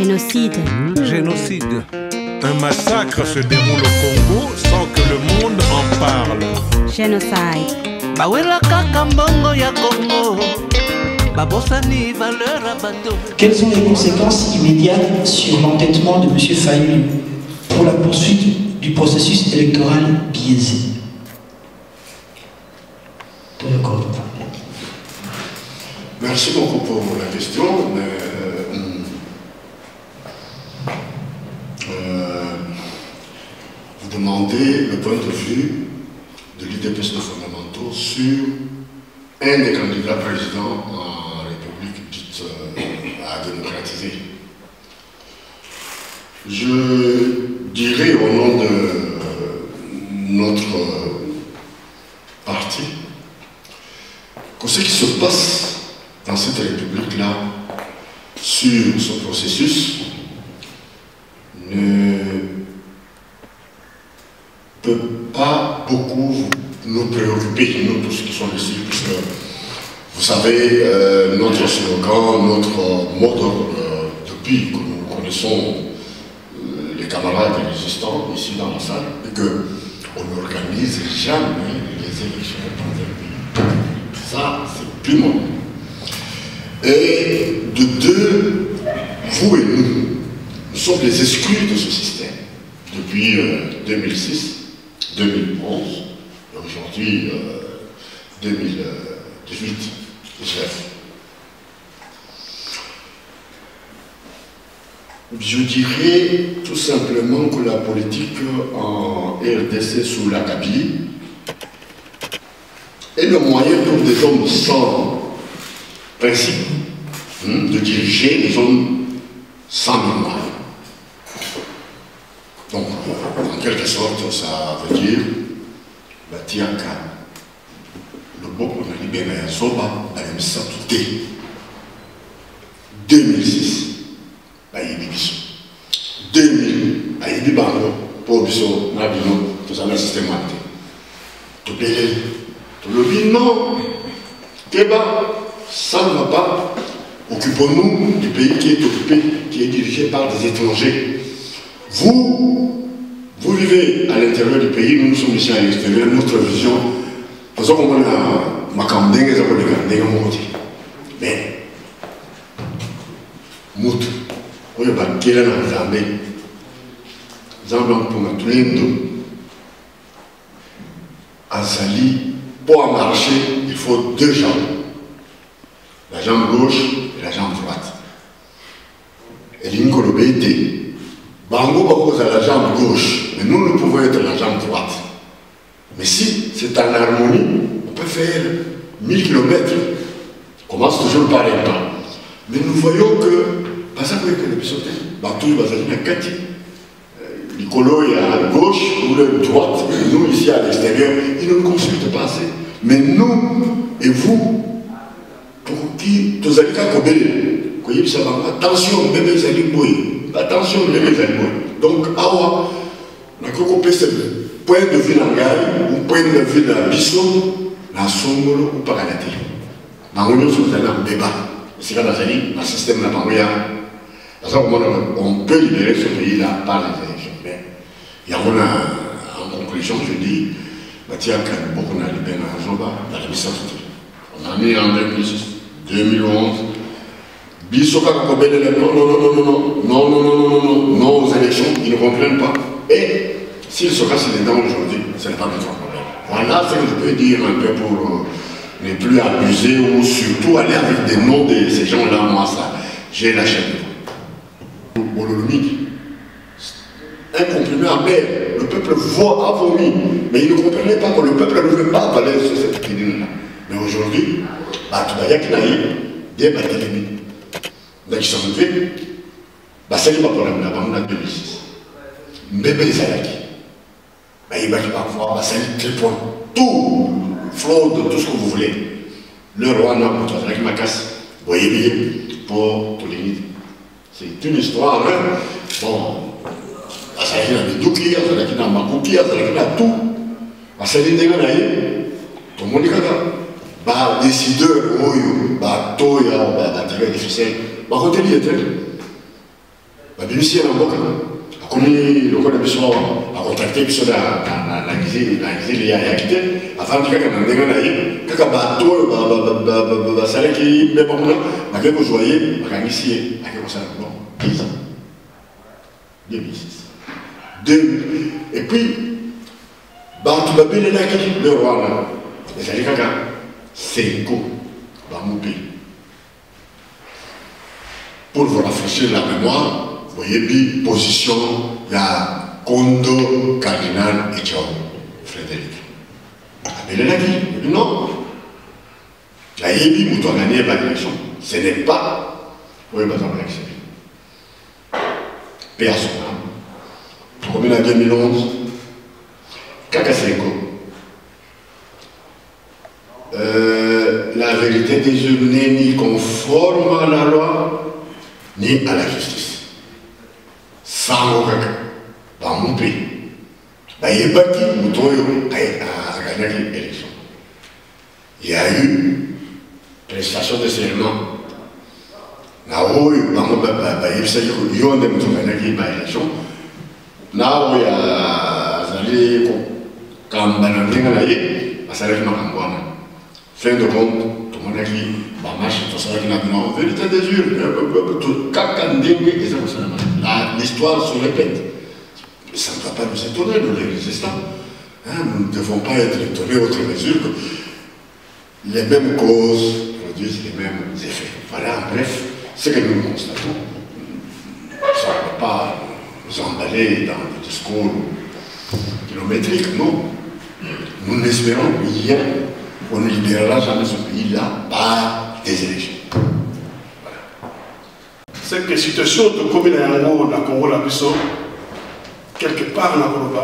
Génocide. Génocide. Un massacre se déroule au Congo sans que le monde en parle. Génocide. Quelles sont les conséquences immédiates sur l'entêtement de M. Fayulu pour la poursuite du processus électoral biaisé? Merci beaucoup pour la question. Vous demandez le point de vue de l'UDPS de fondamentaux sur un des candidats présidents en République dite à démocratiser. Je dirais au nom de notre parti que ce qui se passe dans cette République-là sur ce processus ne peut pas beaucoup nous préoccuper, nous tous qui sommes ici, puisque vous savez, notre slogan, notre mot d'ordre, depuis que nous connaissons les camarades résistants ici dans la salle, est qu'on n'organise jamais les élections dans un pays. Ça, c'est plus bon. Et de deux, vous et nous sommes les exclus de ce système depuis 2006, 2011, et aujourd'hui 2018, 19. Je dirais tout simplement que la politique en RDC sous la Kabylie est le moyen pour des hommes sans principe de diriger les hommes sans mémoire. Donc, en quelque sorte, ça veut dire Batiaka, le bon qu'on a libéré à Zoba, à l'Emsatouté, 2006, à Ibibiso, 2000, à Ibibango, pour Biso, Nabino, tout ça, le système acté. Tout belé, tout le bin, non, Kéba, ça ne va pas. Occupons-nous du pays qui est occupé, qui est dirigé par des étrangers. Vous vivez à l'intérieur du pays, nous sommes ici à l'extérieur, notre vision. Parce qu'on a ma campagne, mais Mout, on a quel est la Zambie. Zambie pour tout le monde. Azali, pour marcher, il faut deux jambes. La jambe gauche et la jambe droite. Et l'incolobéité. Bango propose à la jambe gauche, mais nous pouvons être la jambe droite. Mais si c'est en harmonie, on peut faire 1000 km. On commence toujours par un pas. Mais nous voyons que, pas ça que les pisotés, Bantou et Bazalina Kati, Nicolo est à gauche ou à droite, et nous ici à l'extérieur, ils ne nous consultent pas assez. Mais nous et vous, pour qui tous les cas attention, bébé Zali Boy, attention, bébé Zali Boy. Donc, awa, on a coupé ce point de vue dans Gaï, ou point de vue dans Bissot, dans Songolo ou Paganati. Dans l'Union sur un débat, c'est quand Zali, le système n'a pas moyen. On peut libérer ce pays-là par les élections. Mais il y a en conclusion, je dis, Batia Kanboko n'a libéré un Zoba dans la mission. On a mis en 2006, 2011. Bissoka Kokobele, non aux élections, ils ne comprennent pas. Et s'ils se cassent les dents aujourd'hui, ce n'est pas notre problème. Voilà ce que je peux dire un peu pour ne plus abuser ou surtout aller avec des noms de ces gens-là. Moi, ça, j'ai la chaîne. Bololomique, un compliment amer, le peuple a vomi, mais il ne comprenait pas que le peuple ne veut pas avaler sur cette pédine-là. Mais aujourd'hui, des batailles. Donc, ils sont faits, c'est pas problème là, on a 2006. Mbébé Zalaki, il va avoir tout, fraude, tout ce que vous voulez. Le roi n'a pas avec ma casse, vous voyez bien, pour tous les nids. C'est une histoire, hein. Bon, ça y a des doukias, ça y a des makoukias, ça y a tout. Ça y a des tout le monde est là. Décideur, toya, difficile. Côté babimisi ye na mboka akomi lokola biso akontakte biso na exil ayaki te afandi kaka na ndenge na ye kaka bato oyo basalaki mbeba kuna bakei kozwa ye bakangisi ye ake kosala bon 10 ans 2006 et puis bato babelelaki lero wana ezali kaka Senko bamupe pour vous rafraîchir la mémoire. Vous voyez bien position, il y a Kondo, Cardinal et John, Frédéric. Mais il a dit, non. Il a dit, vous doit gagner l'élection. Ce n'est pas. Oui, mais on va accepter. Paix à son âme. Comme en 2011, Kaka Senko. La vérité des hommes n'est ni conforme à la loi, ni à la justice. Sans dans mon pays. Il y a gagné l'élection. Il y a eu prestation de serment. Il y a eu l'élection. Fin de compte, tout le monde a dit, tout ça qui n'a pas de vérité des urnes, l'histoire se répète. Ça ne va pas nous étonner, nous les résistants. Nous ne devons pas être étonnés autre mesure que les mêmes causes produisent les mêmes effets. Voilà, en bref, ce que nous constatons. Ça ne va pas nous emballer dans des discours kilométriques, non. Nous n'espérons rien. On ne libérera jamais ce pays-là par des élections. Voilà. C'est que situation de commune à Yango, la Congo, la Bissau, quelque part dans la Coloba,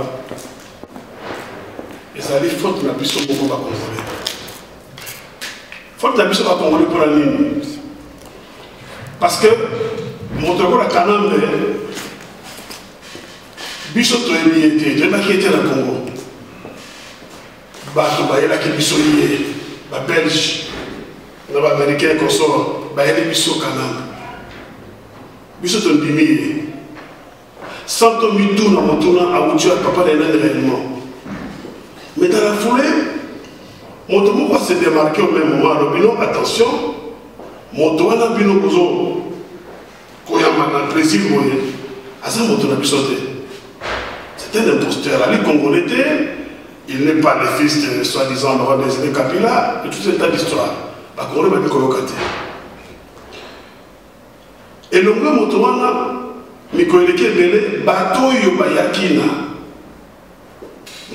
et ça allait faute la Bissau pour la Congolais. Faute la Bissau va Congolais pour la ligne. Parce que, mon droit à Canam, Bissau est lié, je n'ai pas quitté la Congo. Bato bayelaki biso ye ba Belge na ba Américain consort bayeli biso kanam biso to ndimi santo mitu na motuna awuti papa de réellement mais dans la foulée moto moko s'est démarqué au même moment alors bino attention moto wana bino kozo koyamba na plaisir moye asa moto na biso te c'est un imposteur ali congolais te. Il n'est pas le fils de soi-disant le roi des Kabila, et tout cet état d'histoire. La Congolais va être et le même Motowana, Mikoeleke Bele, bateau Yobayakina.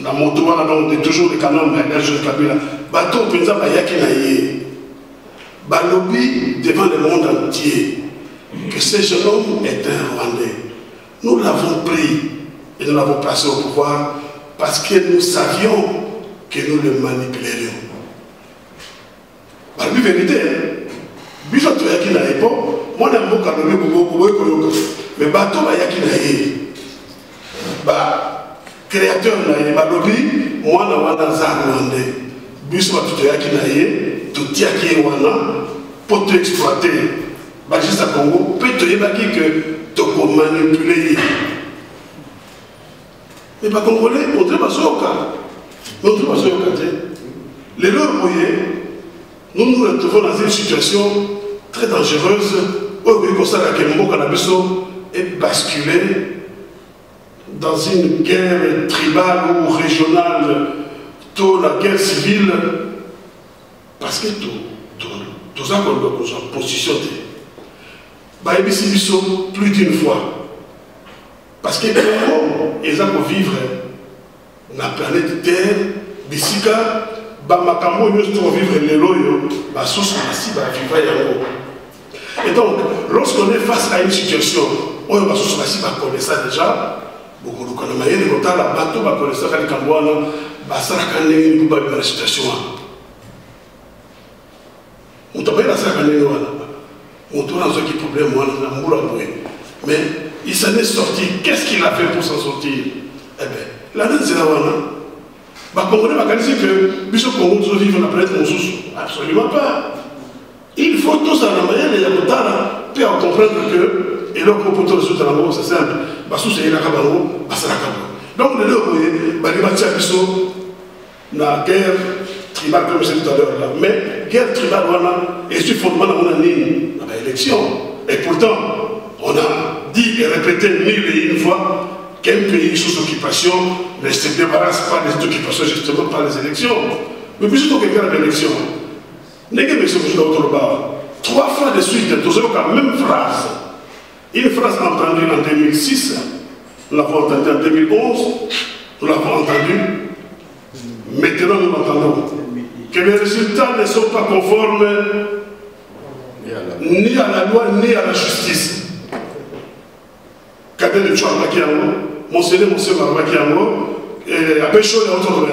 La Motowana, donc, toujours le canon de la Kabila. Bateau Penza Bayakina Yé. Balobi devant le monde entier que ce jeune homme est un Rwandais. Nous l'avons pris et nous l'avons placé au pouvoir. Parce que nous savions que nous le manipulerions. La vérité, biso to yaki na époque, moi na mboka lobi bobo mais bato ba yaki na ye. Ba créateur na ye ba lobi moi na wana za Rwandais. Biso to yaki na ye, to tiaki wana pour te exploiter. Ba juste à Congo, peut te yebaki que to ko manipuler. Mais pas Congolais, on ne pas ça. Les leurs nous nous retrouvons dans une situation très dangereuse où le est basculé dans une guerre tribale ou régionale, la guerre civile, parce que tout ça qu'on doit positionner. Plus d'une fois. Parce que ils ont vivre dans la planète Terre, d'ici là, Bamakambo, nous devons vivre les loyaux, et donc, lorsqu'on est face à une situation où on connaît ça déjà, beaucoup de Kanamaye, les Kota, la bateau, on connaît ça, les Kambouana, Basarakané, nous avons la situation. On t'a pas eu la Sarakané, on tourne dans un problème, on a un mais il s'en est sorti. Qu'est-ce qu'il a fait pour s'en sortir? Eh bien, la dette c'est la wana. Bah, comprenez ma qualité que Bishop Congo doit vivre la planète Moussous. Absolument pas. Il faut tous en la manière de Yakutara pour comprendre que et là, pour le résultat, c'est simple. C'est la cabano, c'est la cabano. Donc, le deux, la guerre tribale, comme je disais tout à l'heure, mais guerre tribale, et sur fondement de l'élection. Et pourtant, on a dit et répété 1001 fois qu'un pays sous occupation ne se débarrasse pas des occupations, justement par les élections. Mais puis surtout qu'il y a l'élection. Trois fois de suite, nous avons la même phrase. Une phrase entendue en 2006, nous l'avons entendue en 2011, nous l'avons entendue. Maintenant, nous entendons que les résultats ne sont pas conformes ni à la loi ni à la justice. Kadel de Chouan Bakiamo, Monseigneur Bakiamo, et Abécho et autres.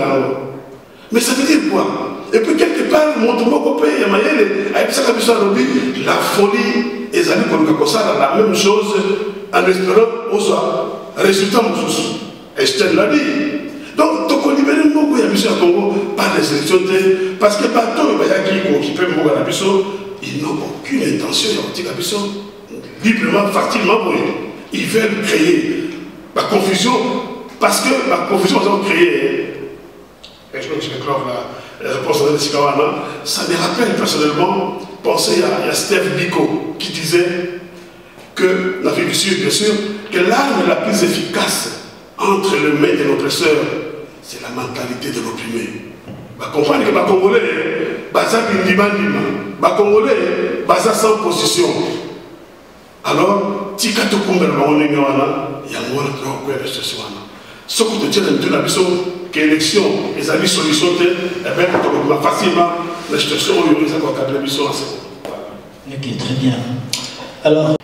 Mais ça veut dire quoi? Et puis quelque part, mon tomo pays, la folie et la même chose en espérant aux résultats. Estelle l'a dit. Donc, tu peux libérer beaucoup de Congo par les élections, parce que partout, qui peut ils n'ont aucune intention de librement, facilement, ils veulent créer la confusion, parce que la confusion, ils ont créé. Et je vais clore la réponse de Sikawana. Ça me rappelle personnellement, penser à Steph Biko qui disait que, l'Afrique du Sud, bien sûr, que l'arme la plus efficace entre le maître et l'oppresseur, c'est la mentalité de l'opprimé. Comprendre que les Congolais, les Congolais, sans position. Alors, si tu as il y a un ce que tu as dit, que l'élection, les amis solutions, facilement, la situation où il y a un peu. Ok, très bien. Alors,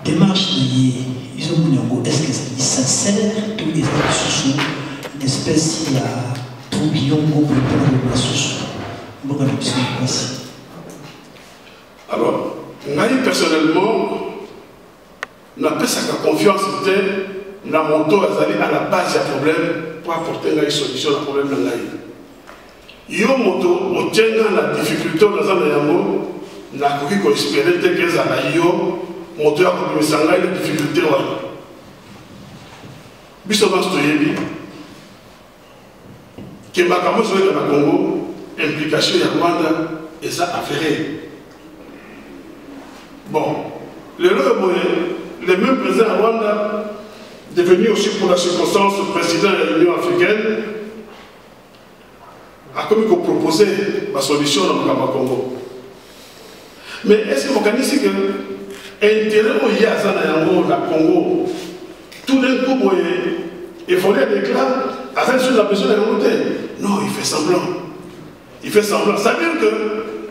démarche de Isomunyango, est-ce que ça sert tous les sous une espèce il y a tourbillon pour le sous? Alors, moi personnellement, je n'ai pas confiance dans la moto à la base du problème pour apporter une solution au problème. Yo moto, on tient la difficulté dans un yango, na koki ko espérer que ça na yo moto ya ko misanga ile difficulté wa. Biso basto yebi. Que makambo zo na Congo, implication ya Rwanda et ça affairé. Bon, le même président Rwanda, devenu aussi pour la circonstance président de l'Union africaine, a comme il proposé la solution dans le Congo. Mais est-ce que vous connaissez que l'intérêt où il y a dans le Congo, tout d'un coup, il faut les déclarer, à cette chose, la personne est remontée. Non, il fait semblant. Il fait semblant. Ça veut dire que,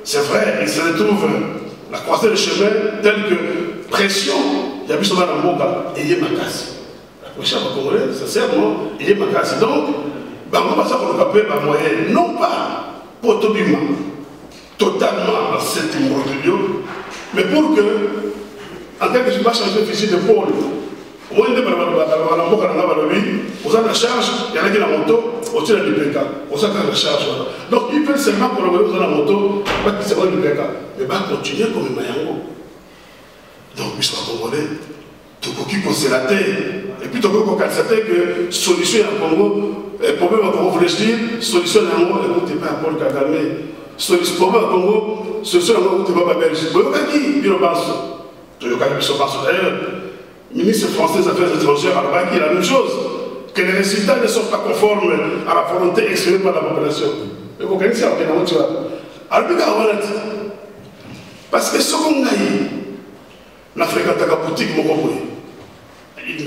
c'est vrai, il se retrouve la croisée de chemin telle que pression, il y a vu souvent dans le monde, et il y a ma casse. La pression congolaise, sincèrement, il y a ma casse. Donc, on va savoir qu'on peut pas moyen, non pas pour totalement dans cette immortalité, mais pour que, en tant que je ne vais pas changer de physique de pôle, au moins, vous avez la charge, il y en a qui la moto, au dessus du BK. Vous avez la charge. Donc, ils peuvent seulement collaborer dans la moto, pas qu'ils soient du BK. Mais va continuer comme un mayango. Donc, ils sont congolais. Tout le monde qui la terre. Et puis, tout le monde constater que solution à Congo, problème à Congo, voulez dire, solution à Congo, écoutez pas Paul Kagame. Problème à Congo, solution à Congo, écoutez pas Belgique. Vous voyez qui il pense. Tout le monde qui se passe d'ailleurs. Ministre français des Affaires étrangères, alors qu'il y a la même chose, que les résultats ne sont pas conformes à la volonté exprimée par la population. Et vous connaissez ça, tu vois. Alors, parce que ce qu'on a eu, l'Afrique a une boutique, une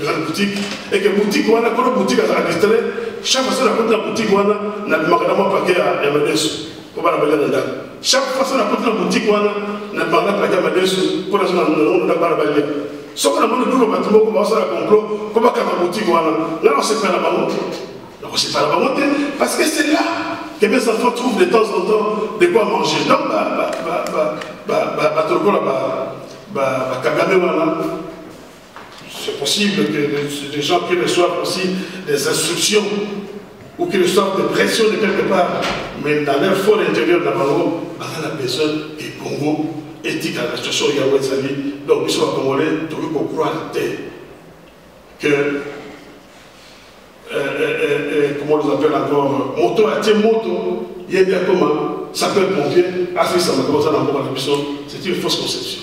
grande boutique, et que boutique, on a une boutique à la distrait, chaque fois qu'on a une boutique, on a un paquet à Amadeus, pour la belle dame. Chaque fois qu'on a une boutique, on a un paquet à Amadeus, pour la belle. Ce qu'on a demandé de nous, on va faire un complot, comment on a boutique, là on ne sait pas la banque. On ne sait pas la banque, parce que c'est là que mes enfants trouvent de temps en temps de quoi manger. Donc, c'est possible que des gens qui reçoivent aussi des instructions ou qui reçoivent des pressions de quelque part, mais dans leur fort intérieur de la banque, la personne est Congo. éthique à la situation il y a donc ils sont congolais, tout le monde croit que comment on les appelle encore, moto à tiens moto, il y a bien comment s'appelle pompier, c'est une fausse conception.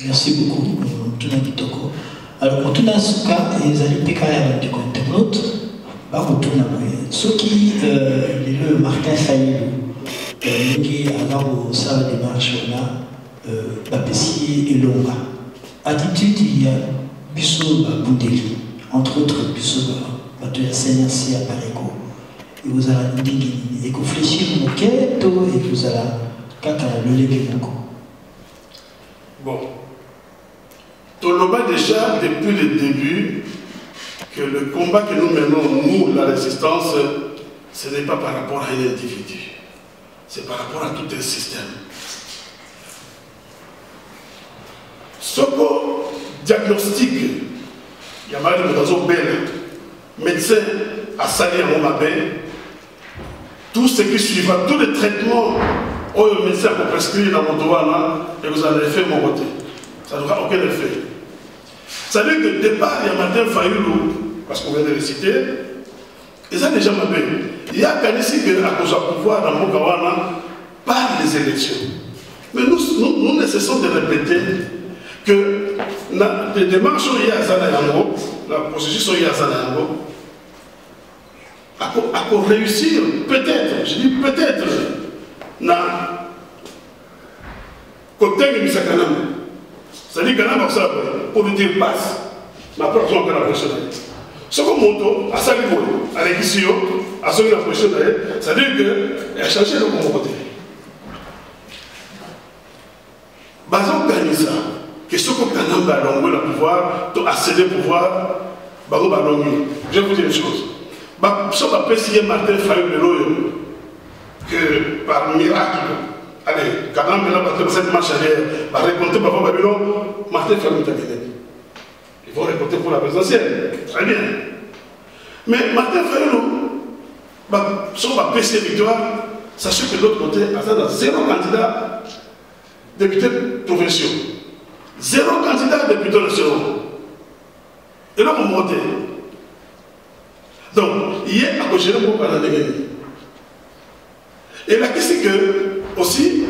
Merci beaucoup, Tuna Kitoko. Alors, pour tout ce cas, les Alipéka et les internautes, ceux qui, le Martin Fayou, qui a au sein des démarches, on a Bapessi et Longa. Attitude, il y a Busso Boudeli, entre autres Busso Batoya Senasi à Parego. Et vous allez dire, et vous fléchissez mon quête, et vous allez kaka le légué beaucoup. Bon. Toloba déjà depuis le début que le combat que nous menons, nous, la résistance, ce n'est pas par rapport à un individu, c'est par rapport à tout un système. Ce qu'on diagnostique, il y a mal de belle, médecin à Sali à Momabé, tout ce qui suivra, tous les traitements où le médecin peut prescrire dans mon douane, et vous en avez fait mon côté. Ça n'aura aucun effet. Ça veut dire que départ, il y a Martin Fayulu, parce qu'on vient de le citer, et ça déjà m'a bien. Il y a qu'à ici à cause du pouvoir dans mon Kawana par les élections. Mais nous ne cessons de répéter que les démarches sont liées à Zanayango, la processus est liée à Zanayango, à réussir, peut-être, je dis peut-être, na côté de Misakanam. C'est-à-dire que ça pour lui dire passe, ma propre zone de la pression. Ce qu'on monte à Salibou, à l'édition, à ce que la pression est, c'est-à-dire qu'elle a changé le côté. Basons gagner ça, que ce qu'on a ballonné le pouvoir, à céder le pouvoir, basons ballonné. Je vais vous dire une chose. Si on appelle si Martin Fayou que par miracle, allez, quand on a cette marche arrière, va raconter par Babylon, Martin Fayou est gagné. Ils vont raconter pour la présidentielle. Très bien. Mais Martin Fayou, si on va passer victoire, sachez que de l'autre côté, il y a 0 candidat député provinciaux. 0 candidat député nationaux. Et là, on monte. Donc, hier, à cause de nous, on a gagné. Et la question c'est que, aussi,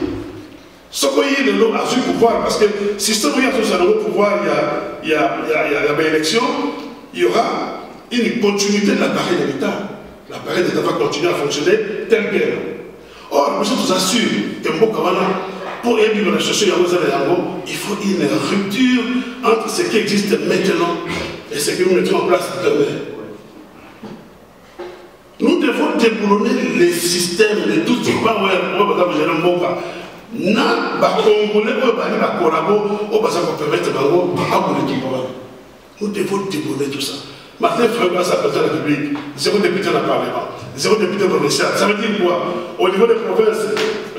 ce qu'on y est le pouvoir, parce que si ce qu'on y a le pouvoir, il y a une élection, il y aura une continuité de l'appareil de l'État. L'appareil de l'État va continuer à fonctionner tel quel. Or, je vous assure que Mbokawana, pour éliminer la situation, il faut une rupture entre ce qui existe maintenant et ce que nous mettons en place demain. Nous devons déboulonner les systèmes, les tout ce qui va nous devons déboulonner tout ça. Martin Fayou sa président de la République, 0 député dans le Parlement, 0 député provincial. Ça veut dire quoi? Au niveau des provinces,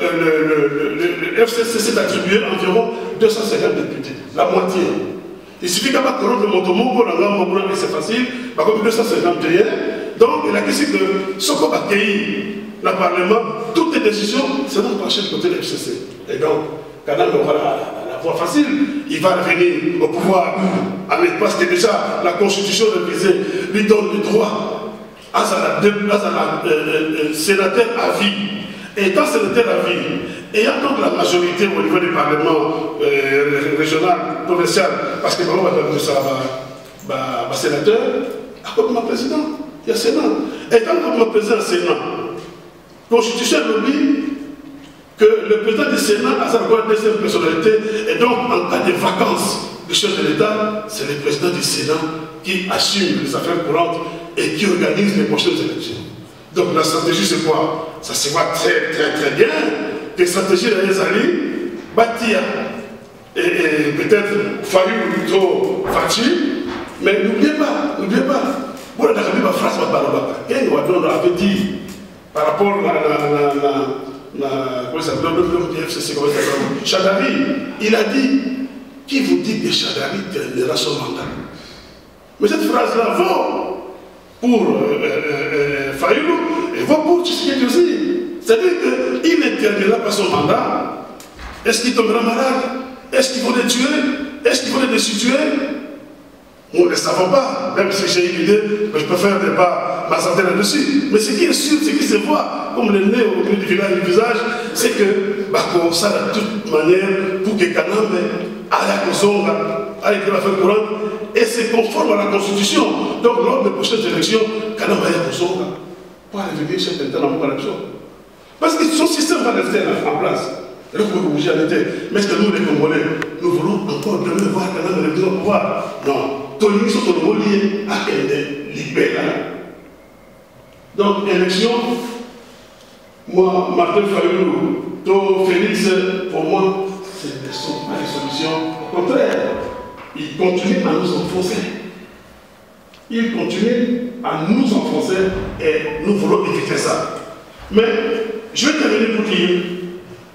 le FCC s'est attribué environ 250 députés, la moitié. Il suffit qu'à pas corrompre le Motomo pour l'Angambo, c'est facile, par contre 251. Donc, la question que ce qu'on va accueillir dans le Parlement, toutes les décisions seront penchées du côté de l'FCC. Et donc, quand on aura la voie facile, il va revenir au pouvoir parce que déjà la Constitution révisée lui donne le droit à un sénateur à vie. Et étant sénateur à vie, ayant donc la majorité au niveau du Parlement régional, provincial, parce que on va faire ça, sénateur, à quoi ma président? Il y a Sénat. Et quand on président du Sénat, la Constitution oublie que le président du Sénat a sa deuxième personnalité, et donc en cas de vacances du chef de l'État, c'est le président du Sénat qui assume les affaires courantes et qui organise les prochaines élections. Donc la stratégie c'est quoi? Ça se voit très très très bien. Les stratégies de les alliés, Batia et peut-être Fayou plutôt Fachi, mais n'oubliez pas. Bon, on a vu ma phrase, on avait dit par rapport à Chadari, il a dit, qui vous dit que Chadari terminera son mandat? Mais cette phrase-là vaut pour Fayou et vaut pour Tshisekedi aussi. C'est-à-dire qu'il ne terminera pas son mandat Est-ce qu'ils tombera malade? Est-ce qu'ils vont les tuer? Est-ce qu'ils vont les destituer? Nous ne le savons pas, même si j'ai une idée, mais je préfère ne pas m'attendre là-dessus. Mais ce qui est sûr, ce qui se voit, comme le nez au milieu du visage, c'est que, ça de toute manière, pour que Kanambe aille à Kosonga, aille à la fête courante, et c'est conforme à la Constitution. Donc, lors des prochaines élections, Kanambe aille à Kosonga, pour aller venir chez quelqu'un dans la corruption. Parce que son système va rester en place. Et là, vous pouvez bouger à l'été. Mais est-ce que nous, les Congolais, nous voulons encore demain voir Kanambe revenir au pouvoir? Non. Tony sont liés à Kende libéral. Donc, élection, moi, Martin Fayoulou, Félix, pour moi, ce ne sont pas des solutions. Au contraire, ils continuent à nous enfoncer. Ils continuent à nous enfoncer et nous voulons éviter ça. Mais je vais terminer pour dire,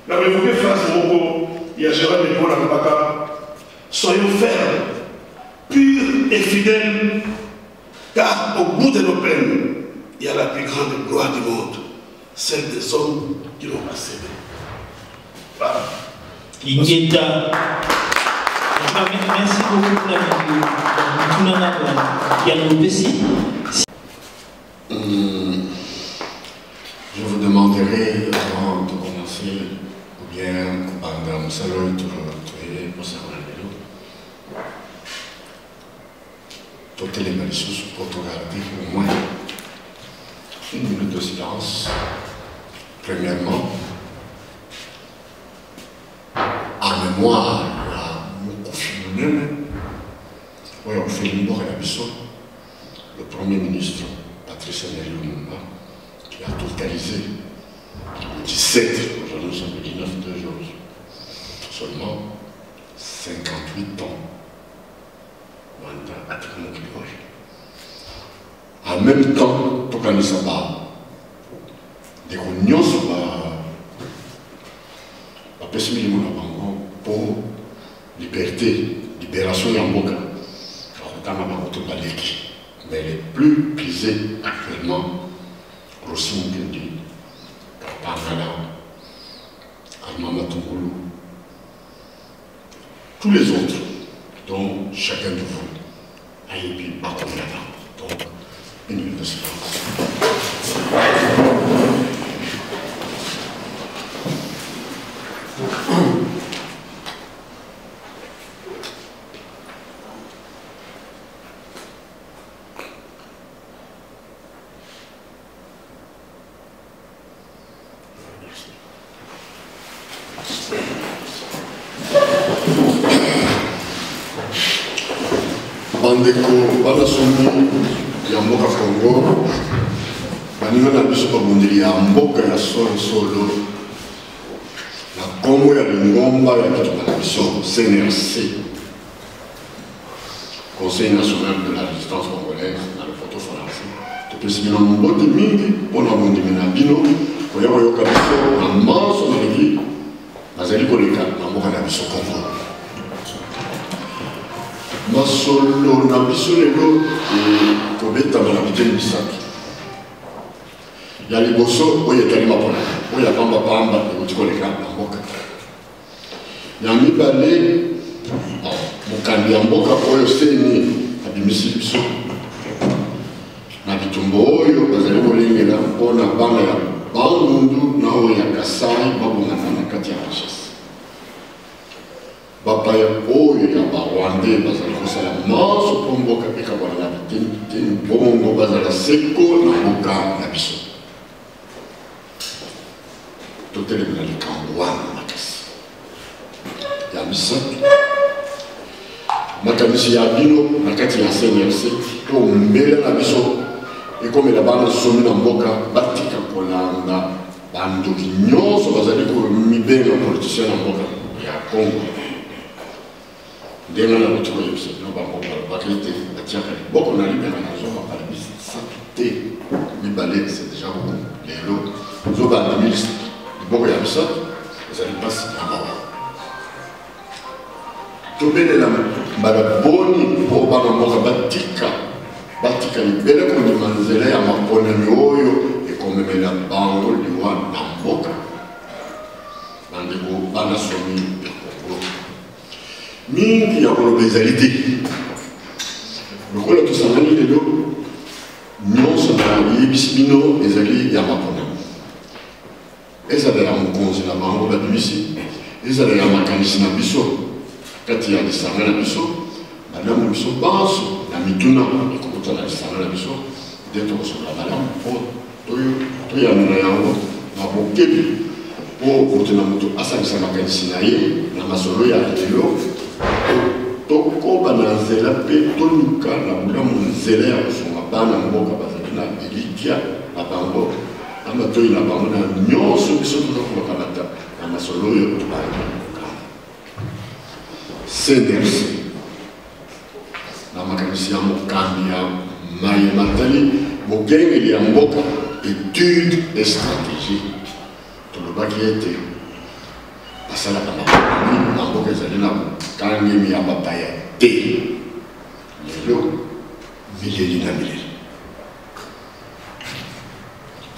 la République face au Mongo, il y a Gérard Mépo, la Mbaka, soyons fermes, purs et fidèles, car au bout de nos peines, il y a la plus grande gloire du monde, celle des hommes qui l'ont pas cédé. Voilà. Ingeta. Merci beaucoup pour je vous demanderai avant de commencer, ou bien pendant le salon de toutes les malicieuses pour regarder au moins une minute de silence. Premièrement, en mémoire à Moukoufi, on fait une bonne émission, le Premier ministre Patrice Lumumba, qui a totalisé le 17, aujourd'hui nous sommes le 19 de jours, seulement 58 ans. En même temps, tout le monde sait des réunions sur la possibilité pour liberté, libération Yamboka. Mais les plus prisés actuellement, Rossi Mukendi, Kapangala, Almama Tungulu, tous les autres, dont chacun de vous a émis à combien de temps. Donc, une minute de silence. Bandeko, Balasoni, Yamboka Congo, Banima na biso babundeli ya mboka ya solo, na Congo ya Lingomba ya Katoka na biso, CNRC, Conseil national de la résistance congolaise, dans le photo français. Topesi bino mbote mingi, pona bondimi na bino, koya koyoka biso na manso mingi, bazali koleka na mboka na biso Congo. Masolo na biso lelo kobetama na biteni misato ya liboso oyo etali mapona oyo apambapamba ekuti koleka na mboka ya mibale mokambi ya mboka oyo seni abimisi biso na bitumba oyo bazali kolengela mpona bana ya Bandundu na oyo ya Kasai babongana na kati ya richesse bapaya oyo ya barwandais bazali kosala manso mpo mboka ekabwana na biteni bongo bazala seko na mboka na biso totelemela likambo wana makasi ya misato makanisi ya bino na kati ya CNRC to mbele na biso ekomela bana zomi na mboka batika kolanda bandoki nyonso bazali komibenga politicien na mboka ya Congo ndenge na kotiko yebisa bino bamboka bakite batiaka liboko na libela na zo bapala bisatu te mibale c'est déjà beaucoup lelo zo bandimilisi liboko ya bisatu ezali mpasi ya mawa tobelela mbala boni mpo bana mboka batika libele kondima nzela ya maponami oyo ekomemela bango liwa na mboka bandeko bana somi ya Congo mingi ya koloba ezali te lokola tosangani lelo nyonso na yebisi bino ezali ya mapona ezala ya mokonzi na bango babimisi ezala ya makanisi na biso kati ya lisanga na biso malamu biso banso na mituna ekokota na lisanga na biso nde tokosokola malamu mpo toyamina yango na bokebi mpo moto na moto asalisa makanisi na ye na masolo ya lelo tokoba na nzela mpe toluka na bulamu nzela ya kosunga bana mboka bazali na elikya na bango na matoi na bango na nyonso biso tozokolaka bata na masolo oyo tobaaa CNRC na makanisi ya mokambi ya maye matali bokengeli ya mboka étude et stratégie tolobaki ete basalaka makambi na mboka ezali na kangemi ya bapaya te lelo mileli na mileli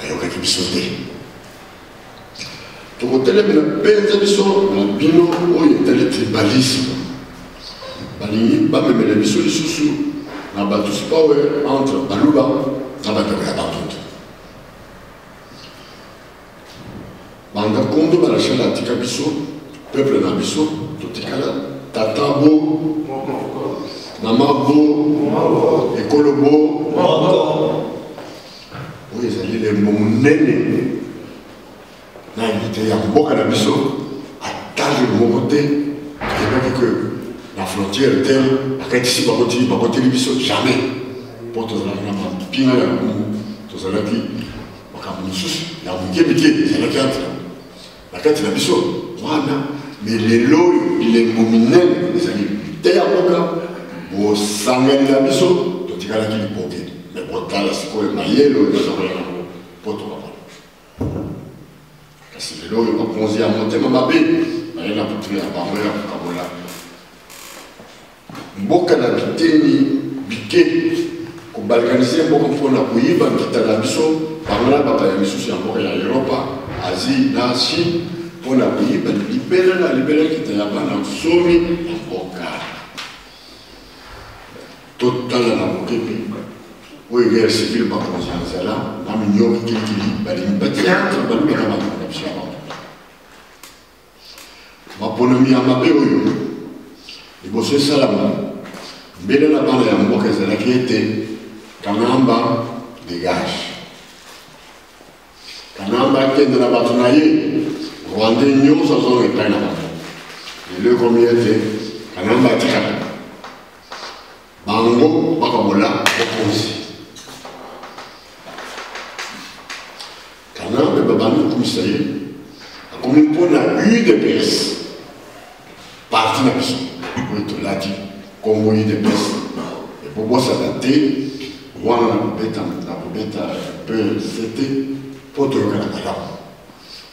ayokaki biso te tokotelemela mpenza biso na bino oyo etali tribalisme balingi bamemela biso lisusu na bato sipawe entre baluba na bato ya bantutu banda kondo balashela atika biso peuple na biso totikala tata bo mama bo ekolo bo oyo ezali lembo monene na unité ya mboka na biso atage moko te toyebaki ke la frontière telle akatisi bakoteli biso jamais mpo tozalaki na mapinga ya kumu tozalaki makambo mosusu ya mokemike ezalaki na kati na biso wana me lelo oyo bilembo minene ezali te ya mboka bosangani na biso totikalaki liboke me botala sikoyo mayele oyo tozakoya nango mpo tokabana kasi lelo oyo bakonzi ya motema mabe baye na putule ya bango ya kokabola mboka na biteni bike kobalkanise mboka mpona koyiba nkita na biso bango na bapaya misusu ya mboka ya Europa Asie na Chine mpona koyiba libela nkita ya bana somi ya mboka totala na bokebi oyo guerre civile bakonzi ya nzala na minyoki kilikili balingi batiatre balubaka bato na biso ya bango maponomi ya mabe oyo liboso esalama mbele na bana ya mboka ezalaki ete Kanamba dégage Kanamba akende na bato na ye Rwanda nyonso azonga epai na bato lelo ekomi ete Kanamba atikala bango bakabola bokonzi Kanamba babandi kokumisa ye akomi mpona UDPS parti na biso oyo tolati kombo UDPS ebobosana te wana na kobeta PCT mpo toyokana malamu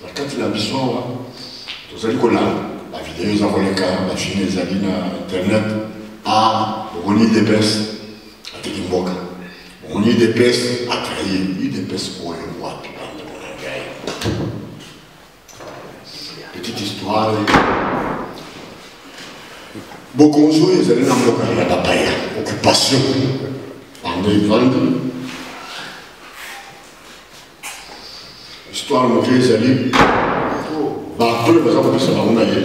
na kati na biso awa tozali kolala bavideo eza koleka bafilme ezali na internet omoni UDPS ateki mboka omoni UDPS atraye UDPS oyo wapi bandeko na ngai petite histoire bokonzi oyo ezali na mboka ya bapaya occupation bango evandi histoire moke ezali bato oyo baza kopesa bango na ye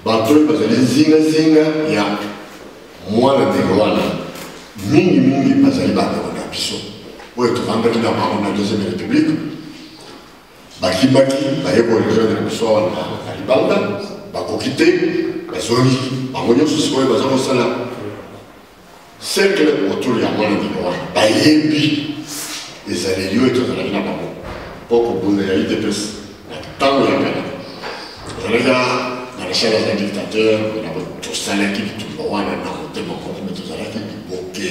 bato oyo bazali zingazinga ya mwana ndenge wana mingi bazali bandeko na biso oyo tovandaki na bango na deuxième république bakibaki baye korejoindre biso awa na libanda bakoki te bazongi bango nyonso sikoyo baza kosala cercle autour ya mwana ndenge wana bayebi ezaleli oyo tozalaki na bango mpo kobunda ya UDPS na ntango ya kala tozalaki maréchal aza dictateur na tosalaki bitumba wana na motema moko me tozalaki liboke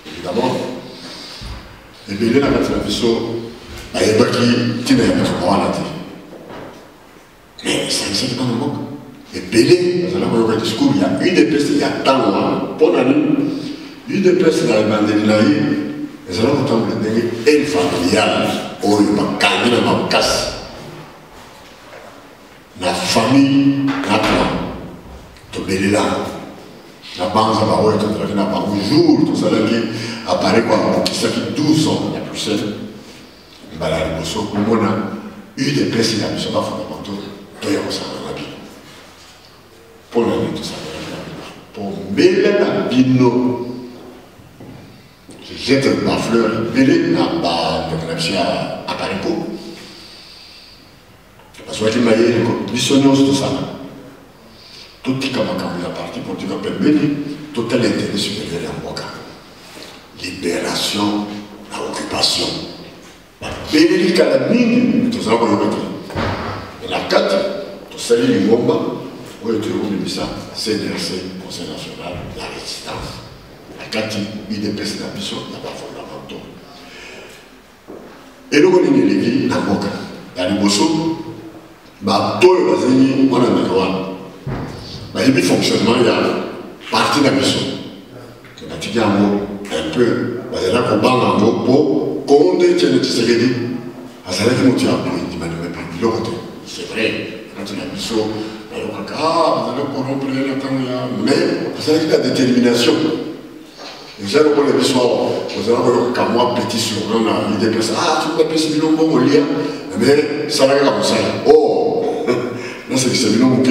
évidemment ebele na kati na biso bayebaki ntina ya bitumba wana te mais esangisaki bana mboka ebele bazalaki koyoka discours ya UDPS ya ntango wana mpo na nini UDPS na ebandeli na ye ezalaki kotambola ndenge une familiale oyo bakangi na makasi la famille, la clan, de Béléla, la banque à Baroua, qui n'a pas un jour, tout ça qui apparaît quoi, qui s'est 12 ans, il y a plus seul, il va la révolution, où on a eu des principes fondamentaux, de Yorosa, la vie. Pour la vie, tout ça, pour Béléla, Bino, je jette ma fleur, Béléla, à Parico. Parce que je m'a dit, missionnaire tout ça. Tout ce qui est la partie politique permet tout l'intérêt supérieur à Mboka. Libération, la occupation. La bénédiction à la mine, tout ça, on va le mettre. Et la 4, tout ça, les Ngomba, où est-ce que ça, CNRC, Conseil national, la résistance. La 4, il dépasse la mission, il n'y a pas fondamentaux. Et nous, on est les la Mboka. Dans les Bosso, bah, tout le monde on a un droit. Bah, il y a un fonctionnement, il y a partie de la mission. On a dit un peu, bah, il y a un combat en mot pour qu'on détienne le Tshisekedi. C'est vrai que nous avons dit, c'est vrai, quand il y a une mission, vous allez corrompre les temps, mais c'est vrai qu'il y a la détermination. Vous allez voir l'histoire, vous allez voir qu'à moi, petit sur il déplace, tu peux appeler ce bilan bon au lien, mais ça va comme ça. Oh, là c'est que c'est bilan ok.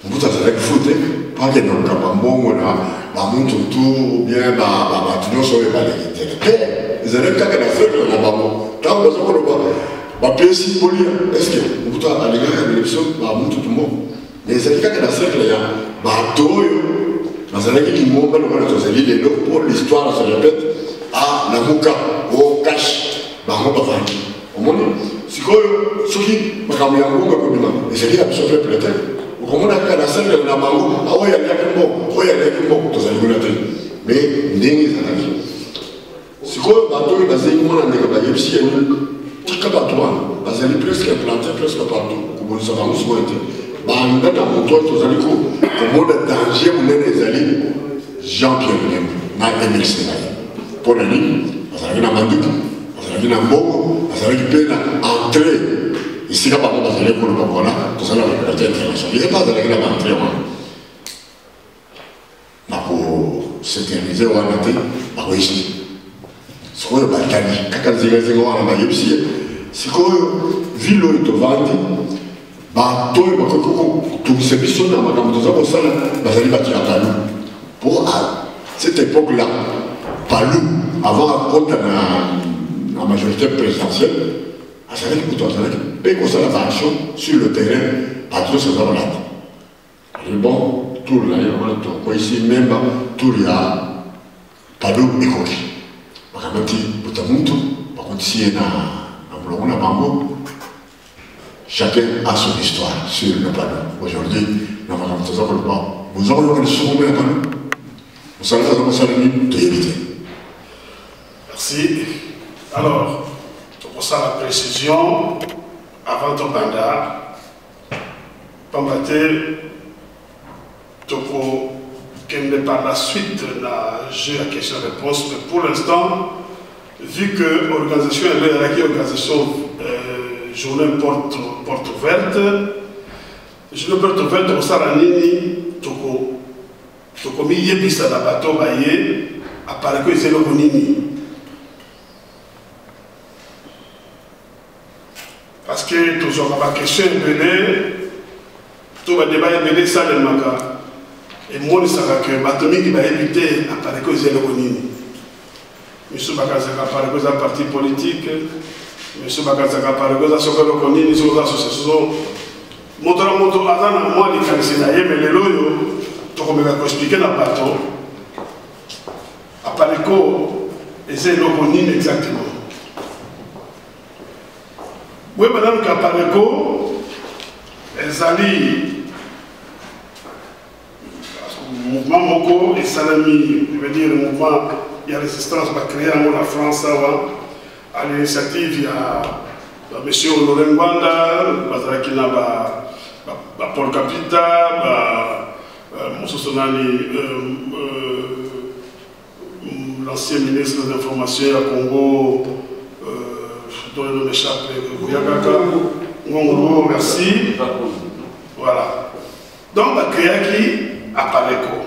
On peut t'attendre avec foot, pas qu'il y ait un bon, on a monté tout, bien, tout le monde sur les balais. Ils allaient quand il y a fait le rabat. Tant que ça, on va payer si poli. Est-ce que on peut aller à l'élection, on monte tout le monde. Mais ils allaient quand il y a fait le bateau. Parce que les mots, pour l'histoire se répète, la mouka, au cash, on va faire. Au monde, c'est quoi ce qui m'a cambié un bon compliment. Et c'est dit à ce peuple peut-être. Au moment où on a la scène, on a mango, il y a quelqu'un bon, il y a quelqu'un bon, tout ça, il y a mais n'est pas là. C'est quoi le bateau, il va se dire, on a un bateau, il y a un bateau, parce qu'il est presque implanté, presque partout, comme ça va nous souhaiter. Dans mon toit, tout ça, comment le danger, on est les alliés, Jean-Pierre Niembo, na Emile Sénaï. Pour la ligne, parce qu'il y a un mandouk, parce qu'il y a un bon, parce qu'il y a un entrée. Ici, là, par contre, parce qu'il y a un bon, tout ça, là, la tête internationale. Il n'y a pas d'entrée, pour s'éterniser, on va noter, par ici. C'est quoi le Balkany? Quand il y a des gens, on va y aller. C'est quoi le ville où il te vend? Tout ce qui sont dans ma campagne, pour cette époque-là, Palou, avant la majorité présidentielle, ça veut dire que la variation sur le terrain, pas trop ça va là. Bon, tout là, il y a ici même, tout il y a Palou et Koki. Par contre, si il y a un bambou, chacun a son histoire sur le panneau. Aujourd'hui, nous avons tout ça pour le pas. Vous aurez le second panneau. Vous savez de éviter. Merci. Alors, pour ça, la précision, avant ton mandat, Pambaté, qu'elle n'est pas la suite de la jeu à question-réponse, mais pour l'instant, vu que l'organisation est l'organisation journée porte ouverte, journée porte ouverte au Saranini, toko mi yebisa na bato baye, apparaît que c'est le Konini. Parce que toujours la question est belée, tout le débat est belé, ça le manga. Et moi, je sais que Batomi qui va éviter apparaît que c'est le Konini. Monsieur Bakazaka apparaît que c'est un parti politique. Monsieur Bakazaka par exemple, à ce que l'on connaît, les associations, montre à moi les candidatures, mais les loyaux, comme je vais expliquer dans le bateau, à Parico, et c'est l'oponine exactement. Oui, madame, qu'à Parico, les alliés, le mouvement Moko et Salami, je veux dire, le mouvement, il y a résistance, va créer la France, à l'initiative, il y a M. Honoré Ngwanda, Paul Capita, l'ancien ministre de l'Information à Congo, dont il m'échappe, Ngongoro, merci. Voilà. Donc, on a créé qui à Pareco.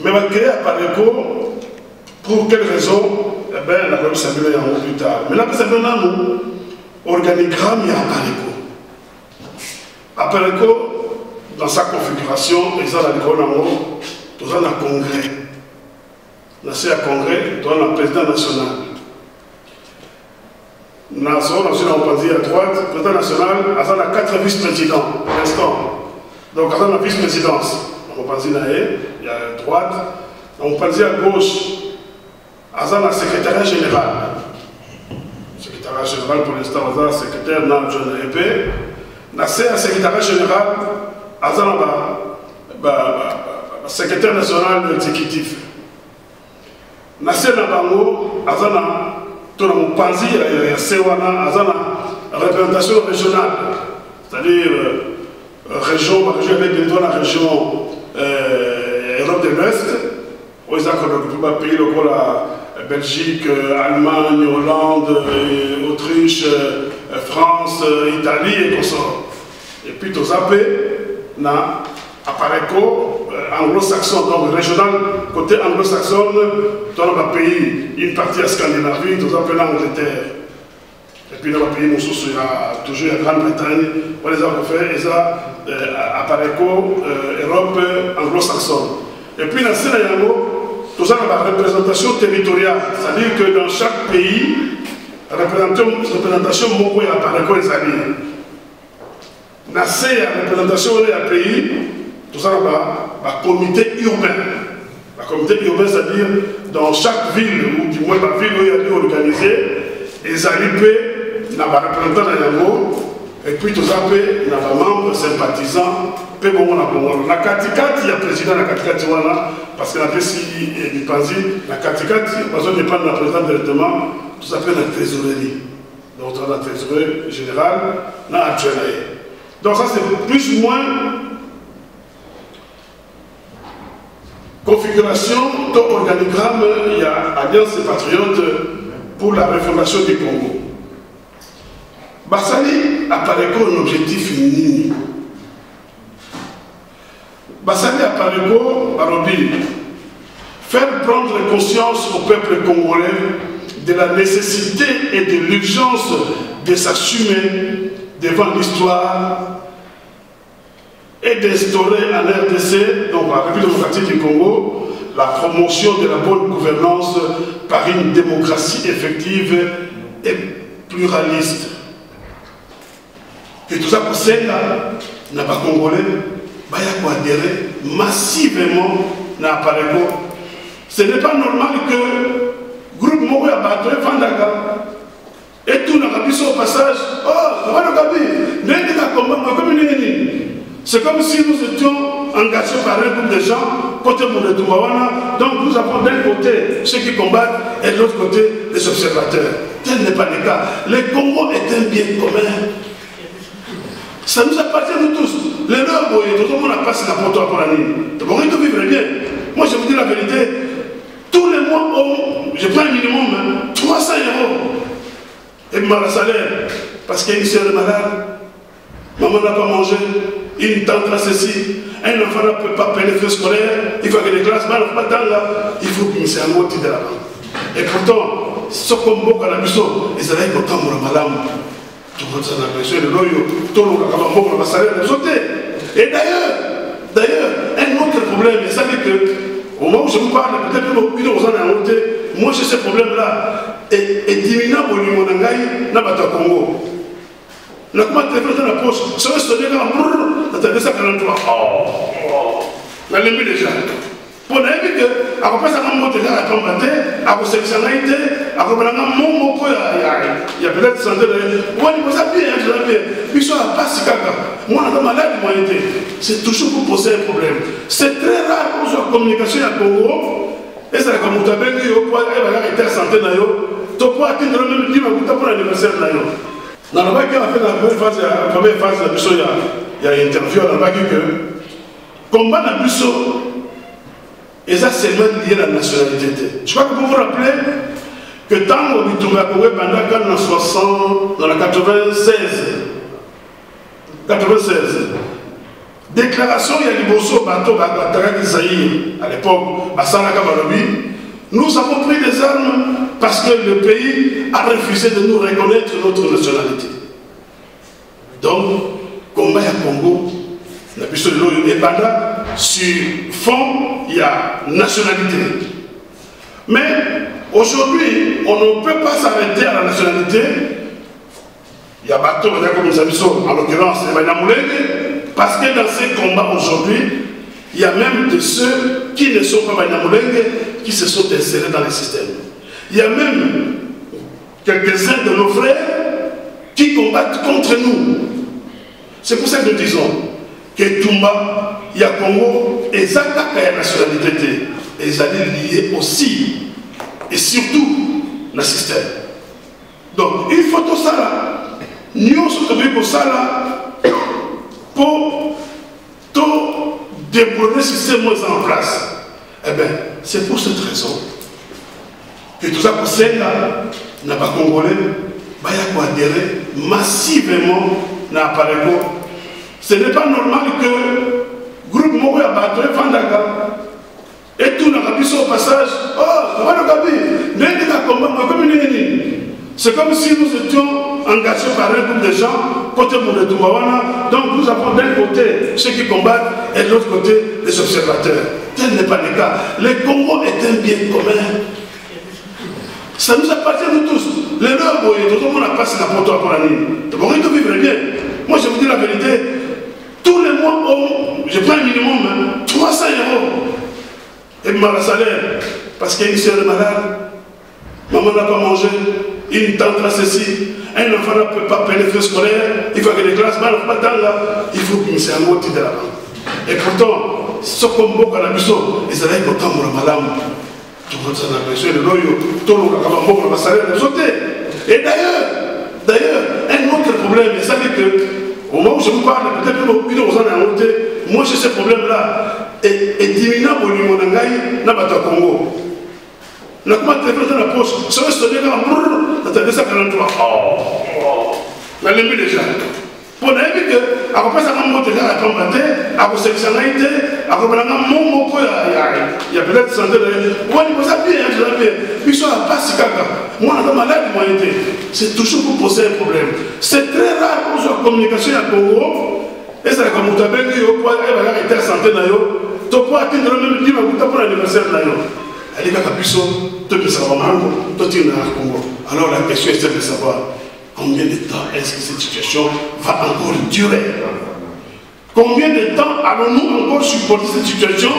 Mais on a créé à Pareco pour quelle raison? Eh bien, on a pu savoir un peu plus tard. Mais là, on a savoir un organigramme à Pareco. À Pareco, dans sa configuration, ils ont un congrès. On a un congrès, on a un président national. Nous avons à droite, le président national, il y a 4 vice-présidents pour l'instant. Donc, il y a la vice-présidence. Il y a à droite. On peut dire à gauche, il y a le secrétariat général. Le secrétariat général, pour l'instant, il y a le secrétaire de l'EP. Il y a le secrétariat général, il y a le secrétaire national exécutif. Il y a tout le monde pense qu'il y a une représentation régionale, c'est-à-dire région avec la région Europe de l'Ouest, où ils ont des pays comme la Belgique, Allemagne, Hollande, Autriche, France, Italie et tout ça. Et puis tout ça, il à Pareco, anglo-saxon, donc régional, côté anglo-saxon, dans le pays, une partie à Scandinavie, tout ça, l'Angleterre. Et puis dans le pays, il y a toujours la Grande-Bretagne, on les a fait, et ça, à Pareco, Europe anglo-saxonne. Et puis dans le Sénégal, tout ça, il y a la représentation territoriale, c'est-à-dire que dans chaque pays, la représentation Moko et à Pareco est alliée. Dans la représentation des pays, tout ça, le comité urbain. Le comité urbain, c'est-à-dire dans chaque ville, ou du moins la ville où il y a lieu organisé, ils arrivent, il y a un représentant dans Yango, et puis tout ça, il y a des membres sympathisants, peu bon on a bon. La Katikati, il y a président de la Katikati, parce que la PCI et du Panzi, la Katikati, parce qu'on n'est pas de la présidente directement, tout ça fait la trésorerie. Donc, on a la trésorerie générale, là, actuellement. Donc, ça, c'est plus ou moins configuration, ton organigramme, il y a Alliance et Patriotes pour la refondation du Congo. Bassali apparaît comme un objectif fini. Bassali apparaît comme faire prendre conscience au peuple congolais de la nécessité et de l'urgence de s'assumer devant l'histoire et d'instaurer en RDC, donc la République démocratique du Congo, la promotion de la bonne gouvernance par une démocratie effective et pluraliste. Et tout ça pour celle-là, n'a pas congolais, il y a adhérer massivement à Pareco. Ce n'est pas normal que le groupe Moko a battu Fandaka et tout n'a pas au passage. Oh, voilà le Gabi, c'est comme si nous étions engagés par un groupe de gens, côté Moudetoumawana, donc nous avons d'un côté ceux qui combattent et de l'autre côté les observateurs. Tel n'est pas le cas. Le Congo est un bien commun. Ça nous appartient nous tous. Les leurs, tout le monde a passé la porte pour la nuit. Donc on doit vivre bien. Moi je vous dis la vérité, tous les mois, je prends un minimum, 300 €. Et mon salaire, parce qu'il y a une soeur malade, maman n'a pas mangé, une tante a ceci, un enfant ne peut pas payer les feux scolaires, il faut que les classes, mal, il faut qu'il me un mot de là-bas. Et pourtant, ce qu'on voit à la maison, ils allaient content pour le malade. Tout le monde s'en a besoin de l'oyo, tout le monde a besoin de salaire de sauter. Et d'ailleurs, un autre problème, et ça veut dire que, au moment où je vous parle, peut-être que vous en avez monté, moi j'ai ce problème-là, et diminuant au niveau d'Angaï, n'a pas de Congo. La commande téléphone dans la poche, ça va se donner là, attendez ça 43. Oh, la limite déjà. Pour n'avoir que, après ça, on monte là à combattre, à vous sélectionner, à vous prendre un moment pour il y a peut-être santé. Moi, je vous appuie, je vous appuie. Puis ça va pas si caca. Moi, on a malade, moi, c'est toujours pour poser un problème. C'est très rare qu'on soit en communication à Congo. Et c'est comme vous avez dit, vous avez été à santé, vous pouvez atteindre le même niveau pour l'anniversaire. Dans le bac, on a fait la première phase de Bissot, il y a une interview dans le bac que combat de Bissot, et ça c'est même lié à la nationalité. Je crois que vous vous rappelez que tant qu'on est tombé à Congo, pendant dans la 96, 96. Déclaration, il y a Liboso, Bateau, Bagatara, Isaïe, à l'époque, Bassanaka Balobi. Nous avons pris des armes parce que le pays a refusé de nous reconnaître notre nationalité. Donc, combat à Congo, et Banda, sur fond, il y a nationalité. Mais aujourd'hui, on ne peut pas s'arrêter à la nationalité. Il y a Bateau, comme nous avons en l'occurrence, parce que dans ces combats aujourd'hui, il y a même de ceux qui ne sont pas Banyamulenge qui se sont insérés dans le système. Il y a même quelques-uns de nos frères qui combattent contre nous. C'est pour ça que nous disons que Toumba, il y a Congo, et ça a la nationalité. Et ils allaient liés aussi, et surtout, le système. Donc, il faut tout ça là. Nous sommes pour ça là, pour tout débrouiller le système en place. Eh bien, c'est pour cette raison que tout ça pour celle-là, n'a pas congolais, il y a adhérer massivement à l'appareil. Ce n'est pas normal que le groupe Moko a battu Fandaka et tout n'a pas au passage. Oh, c'est comme si nous étions engagés par un groupe de gens, côté Moudetoumawana, donc nous avons d'un côté ceux qui combattent et de l'autre côté les observateurs. Tel n'est pas le cas. Le Congo est un bien commun. Ça nous appartient nous tous. Les leurs, tout le monde a passé la porte pour la nuit. Donc on vivre bien. Moi je vous dis la vérité, tous les mois, je prends un minimum, 300 €. Et puis le salaire, parce qu'il y a une soeur malade, maman n'a pas mangé, une tante a ceci, un enfant ne peut pas payer les frais scolaires, il faut que les classes, il faut qu'il s'est amorti de la banque. Et pourtant, ce combo qu'on a mis, ils allaient content pour la madame. Tout le monde s'en a l'impression de l'oyo, tout le monde a salaire de sauter. Et d'ailleurs, un autre problème, et ça dit que, au moment où je vous parle, peut-être que nous en avons monté, moi j'ai ce problème-là, et diminuant au niveau de Ngaï, n'a pas de Congo. On a commencé à faire dans la poche, ça va se donner dans la 243. Oh, on a l'aimé déjà. Pour nous, après ça, on a monté à combattre, après sélectionner, après on a mon point, il y a peut-être santé de moi, il faut s'appuyer, puis ça n'a pas si caca. Moi, on a malade, c'est toujours pour poser un problème. C'est très rare qu'on soit en communication à Congo, et c'est comme vous avez dit, il va arrêter la santé, tu peux atteindre le même niveau pour l'anniversaire. Alors la question est de savoir combien de temps est-ce que cette situation va encore durer. Combien de temps allons-nous encore supporter cette situation?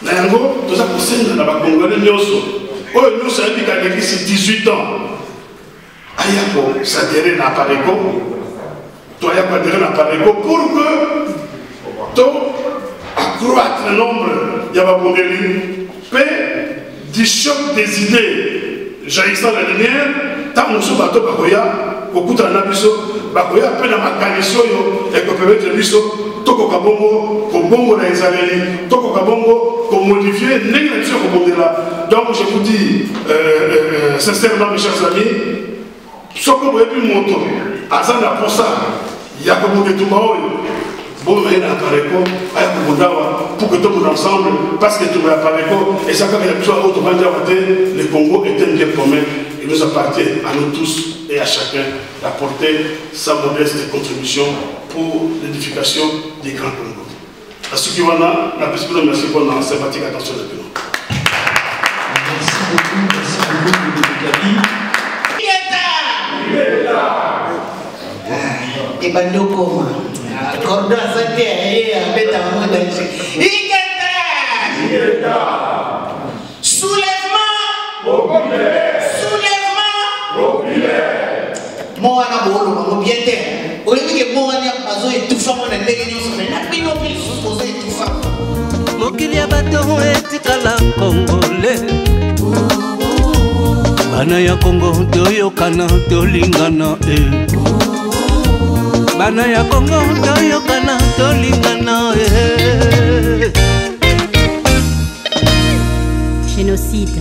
Tout ça concerne la Congolais Nyoso. Oh, nous sommes dit 18 ans. Ayako s'adhérer à l'appareil. Toi, Ayako adhérer à l'appareil pour que tu accroître le nombre d'Yababondeli. Paix du choc des idées jaillissant la lumière, tant nous sommes bateaux Bakoya, au coup d'un abisso, Bakoya, peine à ma canisso, et qu'on peut mettre bisso, Toko Kabongo, comme Bongo dans les Amélie, Toko Kabongo, comme modifier, négligence au monde là. Donc je vous dis, sincèrement, mes chers amis, ce qu'on aurait pu monter, à Zana pour ça, il y a comme des Toumaoy. Bon, mais il y a un appareil pour que tout le monde ensemble, parce que tout le monde a appareil, et ça, quand il y a besoin d'autres le Congo est un bien commun. Il nous appartient à nous tous et à chacun d'apporter sa modeste contribution pour l'édification des grands Congo. À ce qui en a, la plus de merci pour notre sympathique attention de nous. Merci beaucoup, et Bandoko, Corda Santé, soulèvement, moi, on a beau, bien terre. Au lieu que moi, on a besoin de tout faire, on a des gens qui sont là, tout faire. Mokilia bato etikala Congolais. Bana ya Congo toyokana tolingana Bana ya Congo toyokana tolingana Génocide.